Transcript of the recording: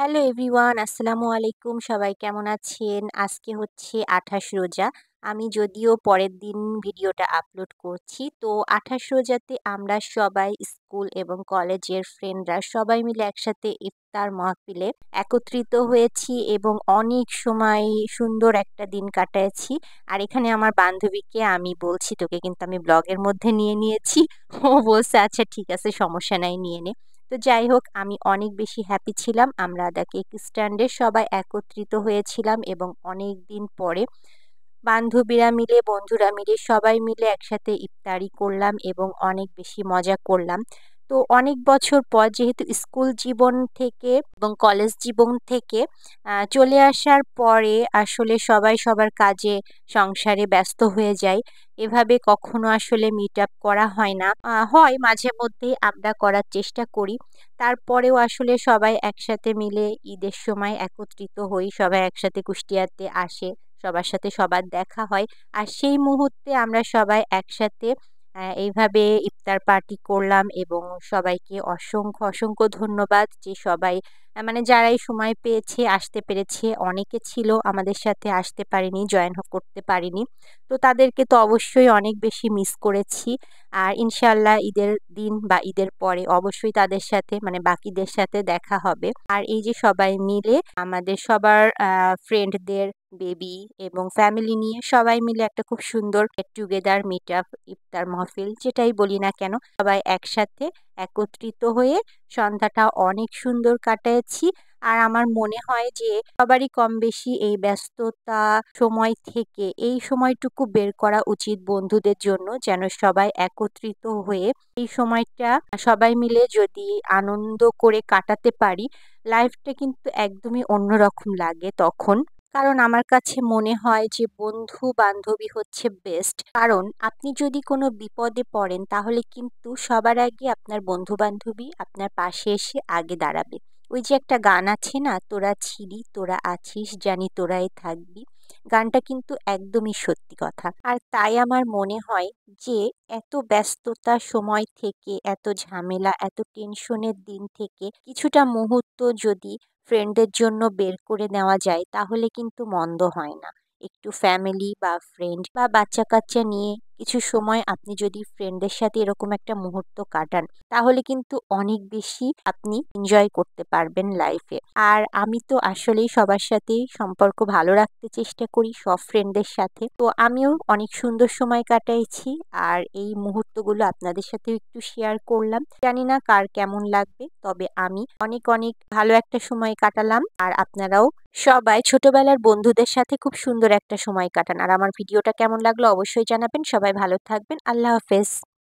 Hello everyone, আসসালামু আলাইকুম। সবাই কেমন আছেন? আজকে হচ্ছে ২৮ রোজা। আমি যদিও পরের দিন ভিডিওটা আপলোড করছি। তো ২৮ রোজাতে আমরা সবাই স্কুল এবং কলেজের ফ্রেন্ডরা সবাই মিলে একসাথে ইফতার মাহফিলে একত্রিত হয়েছি এবং অনেক সময় সুন্দর একটা দিন কাটাইছি। আর এখানে আমার বান্ধবীকে আমি বলছি, "তোকে কিন্তু আমি ব্লগের মধ্যে নিয়ে নিয়েছি।" ও বলছে, "আচ্ছা ঠিক আছে, সমস্যা নাই, নিয়ে নে।" তো যাই হোক, আমি অনেক বেশি হ্যাপি ছিলাম। আমরা দ্য কেক স্ট্যান্ডে সবাই একত্রিত হয়েছিলাম এবং অনেক দিন পরে বান্ধবীরা মিলে, বন্ধুরা মিলে সবাই মিলে একসাথে ইফতারি করলাম এবং অনেক বেশি মজা করলাম। তো অনেক বছর পর যেহেতু স্কুল জীবন থেকে এবং কলেজ জীবন থেকে চলে আসার পরে আসলে সবাই সবার কাজে, সংসারে ব্যস্ত হয়ে যায়। এভাবে কখনো আসলে মিট আপ করা হয় না। হয় মাঝে মধ্যেই আমরা করার চেষ্টা করি। তারপরেও আসলে সবাই একসাথে মিলে ঈদের সময় একত্রিত হই। সবাই একসাথে কুষ্টিয়াতে আসে। সবার সাথে সবার দেখা হয়। আর সেই মুহূর্তে আমরা সবাই একসাথে এইভাবে ইফতার পার্টি করলাম এবং সবাইকে অসংখ্য, অসংখ্য ধন্যবাদ যে সবাই মানে যারাই সময় পেয়েছে আসতে পেরেছে। অনেকে ছিল আমাদের সাথে আসতে পারেনি, জয়েন করতে পারেনি। তো তাদেরকে তো অবশ্যই অনেক বেশি মিস করেছি। আর ইনশাআল্লাহ ঈদের দিন বা ঈদের পরে অবশ্যই তাদের সাথে মানে বাকিদের সাথে দেখা হবে। আর এই যে সবাই মিলে আমাদের সবার ফ্রেন্ডদের বেবি এবং ফ্যামিলি নিয়ে সবাই মিলে একটা খুব সুন্দর গেট টুগেদার মিট আপ ইফতার মাহফিল যেটাই বলি না কেন, সবাই একসাথে একত্রিত হয়ে সন্ধ্যাটা অনেক সুন্দর কাটাচ্ছি। আর আমার মনে হয় যে সবারই কম বেশি এই ব্যস্ততা সময় থেকে এই সময়টুকু বের করা উচিত বন্ধুদের জন্য, যেন সবাই একত্রিত হয়ে এই সময়টা সবাই মিলে যদি আনন্দ করে কাটাতে পারি, লাইফটা কিন্তু একদমই অন্যরকম লাগে তখন। কারণ আমার কাছে মনে হয় যে বন্ধু বান্ধবী হচ্ছে বেস্ট। কারণ আপনি যদি কোনো বিপদে পড়েন তাহলে কিন্তু সবার আগে আপনার বন্ধু বান্ধবী আপনার পাশে এসে আগে দাঁড়াবে। ওই যে একটা গান আছে না, তোরা ছিলি তোরা আছিস জানি তোরাই থাকবি। গানটা কিন্তু একদমই সত্যি কথা। আর তাই আমার মনে হয় যে এত ব্যস্ততার সময় থেকে, এত ঝামেলা, এত টেনশনের দিন থেকে কিছুটা মুহূর্ত যদি ফ্রেন্ডদের জন্য বের করে নেওয়া যায় তাহলে কিন্তু মন্দ হয় না। একটু ফ্যামিলি বা ফ্রেন্ড বা বাচ্চা-কাচ্চা নিয়ে কিছু সময় আপনি যদি ফ্রেন্ডদের সাথে এরকম একটা মুহূর্ত কাটান, তাহলে কিন্তু অনেক বেশি আপনি এনজয় করতে পারবেন লাইফে। আর আমি তো আসলেই সবার সাথেই সম্পর্ক ভালো রাখতে চেষ্টা করি, সব ফ্রেন্ডদের সাথে। তো আমিও অনেক সুন্দর সময় কাটাইছি। আর এই মুহূর্তগুলো আপনাদের সাথেও একটু শেয়ার করলাম। জানি না কার কেমন লাগবে, তবে আমি অনেক অনেক ভালো একটা সময় কাটালাম। আর আপনারাও সবাই ছোটবেলার বন্ধুদের সাথে খুব সুন্দর একটা সময় কাটান। আর আমার ভিডিওটা কেমন লাগলো অবশ্যই জানাবেন। সবাই ভালো থাকবেন। আল্লাহ হাফেজ।